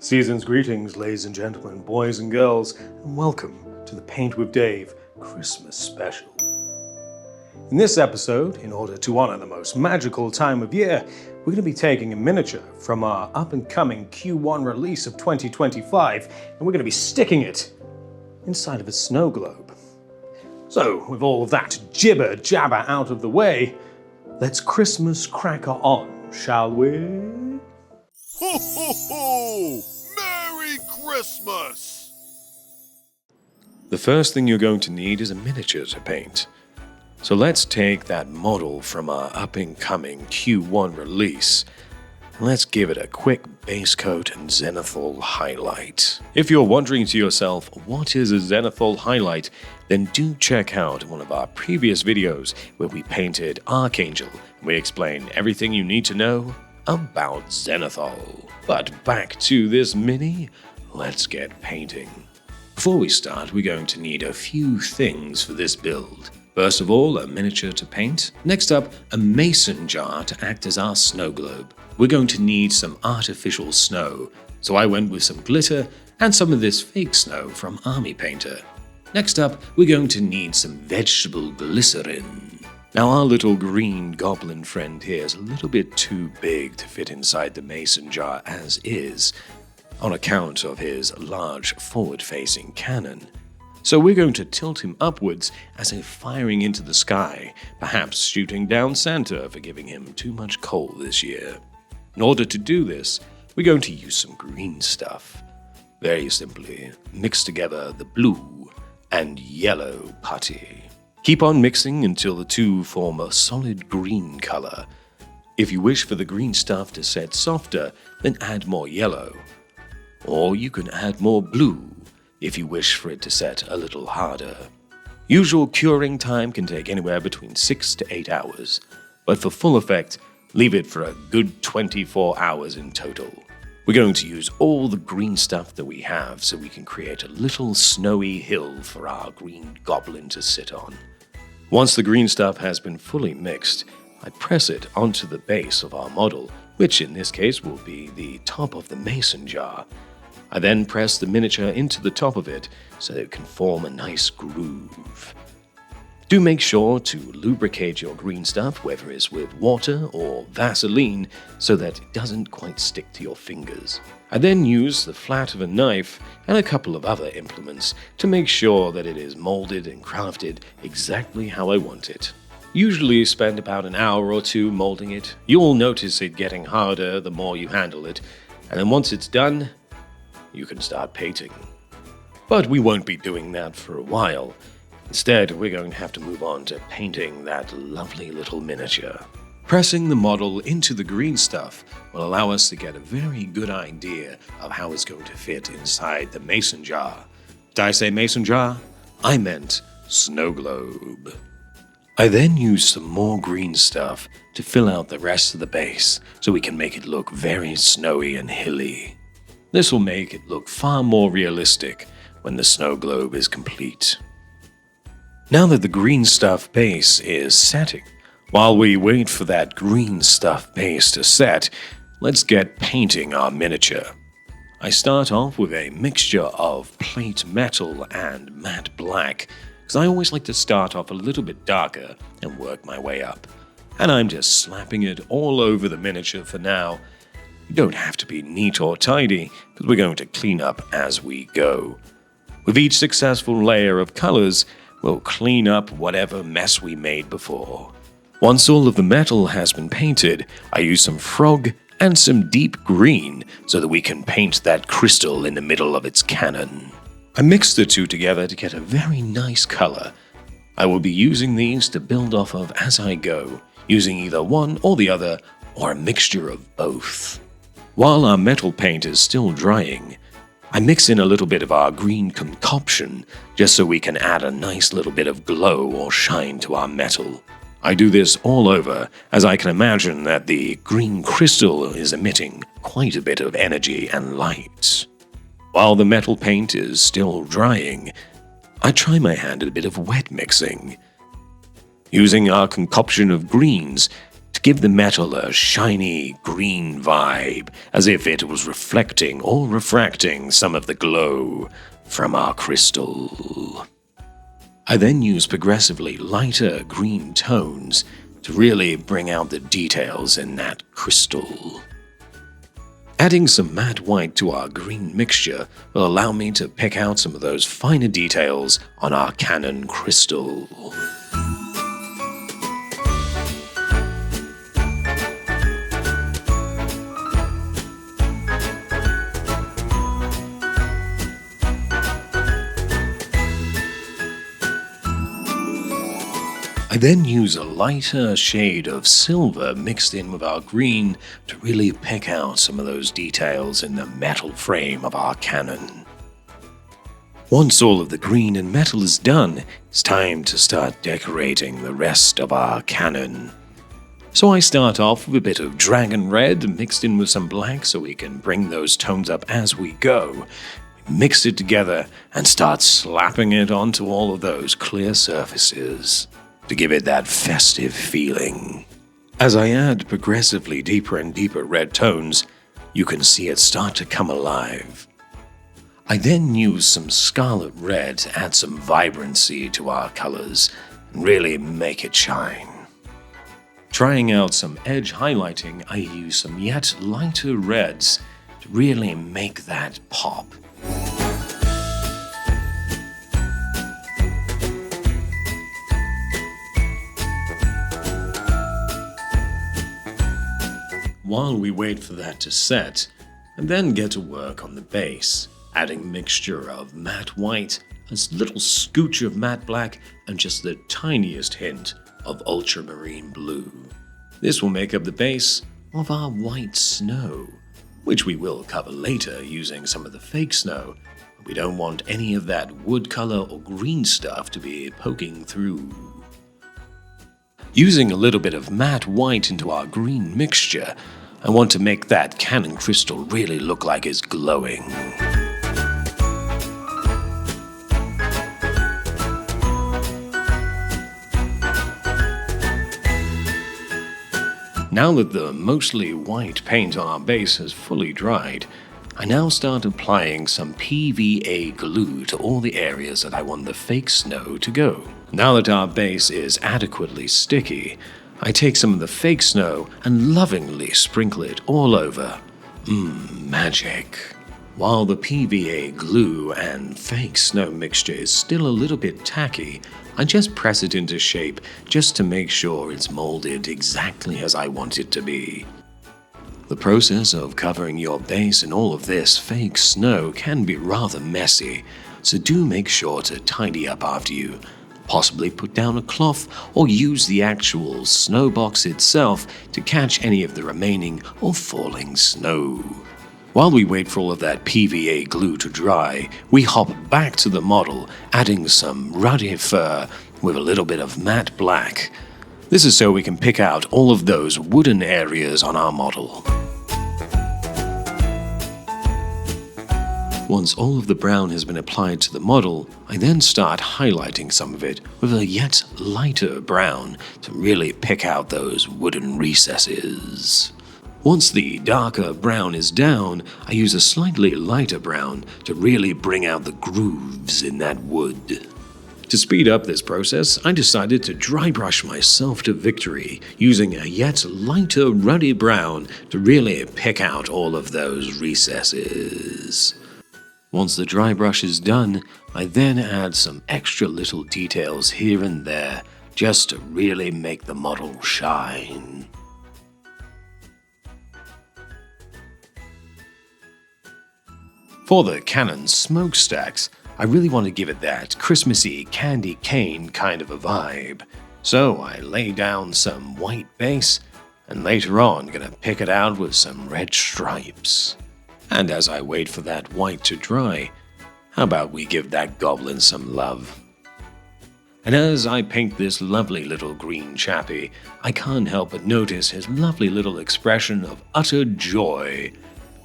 Season's greetings, ladies and gentlemen, boys and girls, and welcome to the Paint with Dave Christmas Special. In this episode, in order to honor the most magical time of year, we're going to be taking a miniature from our up-and-coming Q1 release of 2025, and we're going to be sticking it inside of a snow globe. So, with all of that jibber-jabber out of the way, let's Christmas cracker on, shall we? Ho, ho, ho! Merry Christmas! The first thing you're going to need is a miniature to paint. So let's take that model from our up-and-coming Q1 release, and let's give it a quick base coat and zenithal highlight. If you're wondering to yourself, what is a zenithal highlight, then do check out one of our previous videos where we painted Archangel, and we explain everything you need to know about zenithal. But back to this mini, let's get painting. Before we start, we're going to need a few things for this build. First of all, a miniature to paint. Next up, a mason jar to act as our snow globe. We're going to need some artificial snow, so I went with some glitter and some of this fake snow from Army Painter. Next up, we're going to need some vegetable glycerin. Now our little green goblin friend here is a little bit too big to fit inside the mason jar as is, on account of his large forward-facing cannon. So we're going to tilt him upwards as if firing into the sky, perhaps shooting down Santa for giving him too much coal this year. In order to do this, we're going to use some green stuff. Very simply, mix together the blue and yellow putty. Keep on mixing until the two form a solid green color. If you wish for the green stuff to set softer, then add more yellow. Or you can add more blue if you wish for it to set a little harder. Usual curing time can take anywhere between 6 to 8 hours, but for full effect, leave it for a good 24 hours in total. We're going to use all the green stuff that we have so we can create a little snowy hill for our green goblin to sit on. Once the green stuff has been fully mixed, I press it onto the base of our model, which in this case will be the top of the mason jar. I then press the miniature into the top of it so that it can form a nice groove. Do make sure to lubricate your green stuff, whether it's with water or Vaseline, so that it doesn't quite stick to your fingers. I then use the flat of a knife and a couple of other implements to make sure that it is molded and crafted exactly how I want it. Usually spend about an hour or two molding it. You'll notice it getting harder the more you handle it, and then once it's done, you can start painting. But we won't be doing that for a while. Instead, we're going to have to move on to painting that lovely little miniature. Pressing the model into the green stuff will allow us to get a very good idea of how it's going to fit inside the mason jar. Did I say mason jar? I meant snow globe. I then use some more green stuff to fill out the rest of the base so we can make it look very snowy and hilly. This will make it look far more realistic when the snow globe is complete. Now that the green stuff base is setting, while we wait for that green stuff base to set, let's get painting our miniature. I start off with a mixture of plate metal and matte black, because I always like to start off a little bit darker and work my way up. And I'm just slapping it all over the miniature for now. You don't have to be neat or tidy, because we're going to clean up as we go. With each successful layer of colors, we'll clean up whatever mess we made before. Once all of the metal has been painted, I use some frog and some deep green so that we can paint that crystal in the middle of its cannon. I mix the two together to get a very nice color. I will be using these to build off of as I go, using either one or the other, or a mixture of both. While our metal paint is still drying, I mix in a little bit of our green concoction just so we can add a nice little bit of glow or shine to our metal. I do this all over, as I can imagine that the green crystal is emitting quite a bit of energy and light. While the metal paint is still drying, I try my hand at a bit of wet mixing. Using our concoction of greens to give the metal a shiny green vibe, as if it was reflecting or refracting some of the glow from our crystal. I then use progressively lighter green tones to really bring out the details in that crystal. Adding some matte white to our green mixture will allow me to pick out some of those finer details on our Canon crystal. I then use a lighter shade of silver mixed in with our green to really pick out some of those details in the metal frame of our Canon. Once all of the green and metal is done, it's time to start decorating the rest of our Canon. So I start off with a bit of dragon red mixed in with some black so we can bring those tones up as we go. Mix it together and start slapping it onto all of those clear surfaces to give it that festive feeling. As I add progressively deeper and deeper red tones, you can see it start to come alive. I then use some scarlet red to add some vibrancy to our colors and really make it shine. Trying out some edge highlighting, I use some yet lighter reds to really make that pop. While we wait for that to set, I then get to work on the base, adding a mixture of matte white, a little scooch of matte black, and just the tiniest hint of ultramarine blue. This will make up the base of our white snow, which we will cover later using some of the fake snow. We don't want any of that wood color or green stuff to be poking through. Using a little bit of matte white into our green mixture, I want to make that Canon crystal really look like it's glowing. Now that the mostly white paint on our base has fully dried, I now start applying some PVA glue to all the areas that I want the fake snow to go. Now that our base is adequately sticky, I take some of the fake snow and lovingly sprinkle it all over. Magic. While the PVA glue and fake snow mixture is still a little bit tacky, I just press it into shape just to make sure it's molded exactly as I want it to be. The process of covering your base in all of this fake snow can be rather messy, so do make sure to tidy up after you. Possibly put down a cloth or use the actual snow box itself to catch any of the remaining or falling snow. While we wait for all of that PVA glue to dry, we hop back to the model, adding some ruddy fur with a little bit of matte black. This is so we can pick out all of those wooden areas on our model. Once all of the brown has been applied to the model, I then start highlighting some of it with a yet lighter brown to really pick out those wooden recesses. Once the darker brown is down, I use a slightly lighter brown to really bring out the grooves in that wood. To speed up this process, I decided to dry brush myself to victory, using a yet lighter ruddy brown to really pick out all of those recesses. Once the dry brush is done, I then add some extra little details here and there, just to really make the model shine. For the Canon smokestacks, I really want to give it that Christmassy candy cane kind of a vibe. So I lay down some white base, and later on gonna pick it out with some red stripes. And as I wait for that white to dry, how about we give that goblin some love? And as I paint this lovely little green chappy, I can't help but notice his lovely little expression of utter joy.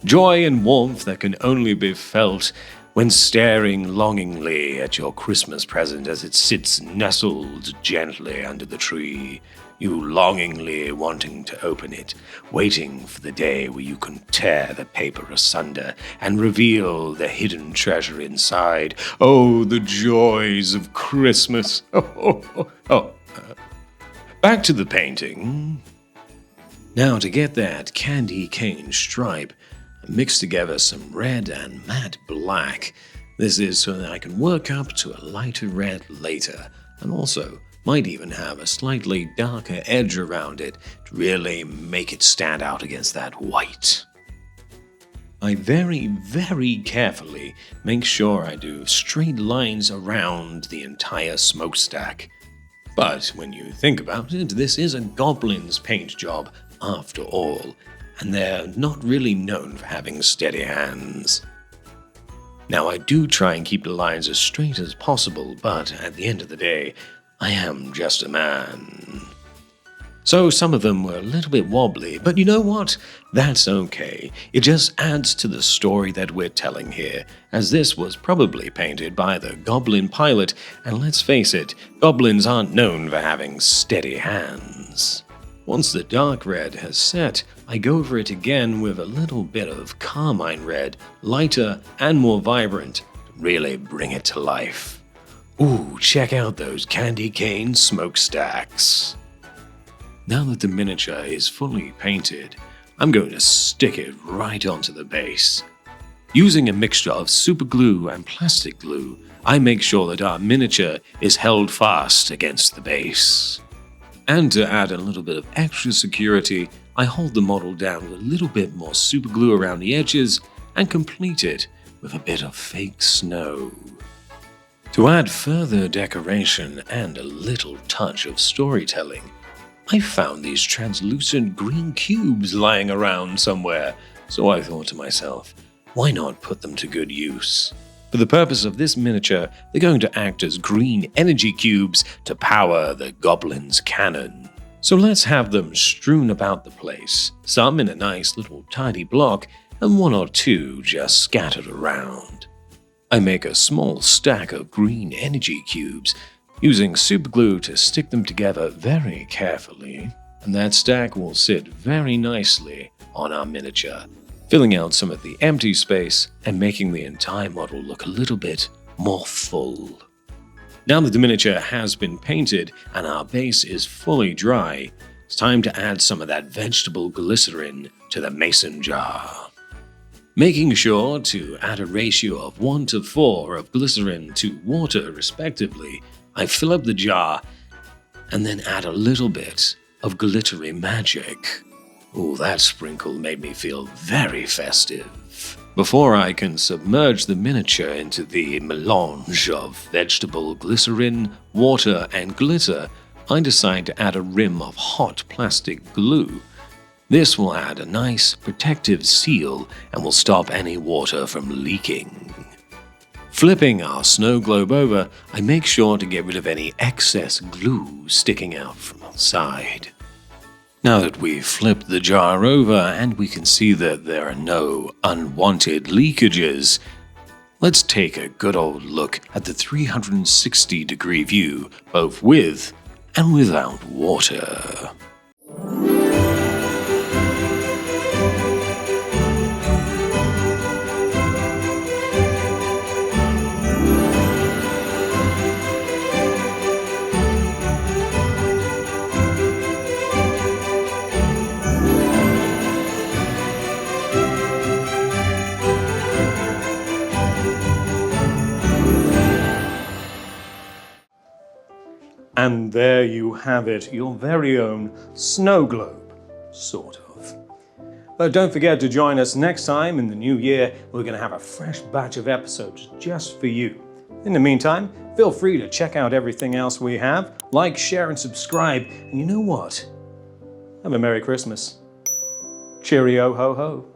Joy and warmth that can only be felt when staring longingly at your Christmas present as it sits nestled gently under the tree. you longingly wanting to open it, waiting for the day where you can tear the paper asunder and reveal the hidden treasure inside. Oh, the joys of Christmas! Back to the painting. Now, to get that candy cane stripe, I mixed together some red and matte black. This is so that I can work up to a lighter red later, and also might even have a slightly darker edge around it to really make it stand out against that white. I very, very carefully make sure I do straight lines around the entire smokestack. But when you think about it, this is a goblin's paint job after all, and they're not really known for having steady hands. Now, I do try and keep the lines as straight as possible, but at the end of the day, I am just a man. So some of them were a little bit wobbly, but you know what? That's okay. It just adds to the story that we're telling here, as this was probably painted by the goblin pilot, and let's face it, goblins aren't known for having steady hands. Once the dark red has set, I go over it again with a little bit of carmine red, lighter and more vibrant, to really bring it to life. Ooh, check out those candy cane smokestacks. Now that the miniature is fully painted, I'm going to stick it right onto the base. Using a mixture of super glue and plastic glue, I make sure that our miniature is held fast against the base. And to add a little bit of extra security, I hold the model down with a little bit more super glue around the edges and complete it with a bit of fake snow. To add further decoration and a little touch of storytelling, I found these translucent green cubes lying around somewhere, so I thought to myself, why not put them to good use? For the purpose of this miniature, they're going to act as green energy cubes to power the goblin's cannon. So let's have them strewn about the place, some in a nice little tidy block, and one or two just scattered around. I make a small stack of green energy cubes, using superglue to stick them together very carefully, and that stack will sit very nicely on our miniature, filling out some of the empty space and making the entire model look a little bit more full. Now that the miniature has been painted and our base is fully dry, it's time to add some of that vegetable glycerin to the mason jar. Making sure to add a ratio of 1 to 4 of glycerin to water respectively, I fill up the jar and then add a little bit of glittery magic. Ooh, that sprinkle made me feel very festive. Before I can submerge the miniature into the melange of vegetable glycerin, water, and glitter, I decide to add a rim of hot plastic glue. This will add a nice protective seal and will stop any water from leaking. Flipping our snow globe over, I make sure to get rid of any excess glue sticking out from outside. Now that we've flipped the jar over and we can see that there are no unwanted leakages, let's take a good old look at the 360-degree view, both with and without water. And there you have it, your very own snow globe, sort of. But don't forget to join us next time in the new year. We're going to have a fresh batch of episodes just for you. In the meantime, feel free to check out everything else we have, like, share, and subscribe. And you know what? Have a Merry Christmas. Cheerio, ho ho.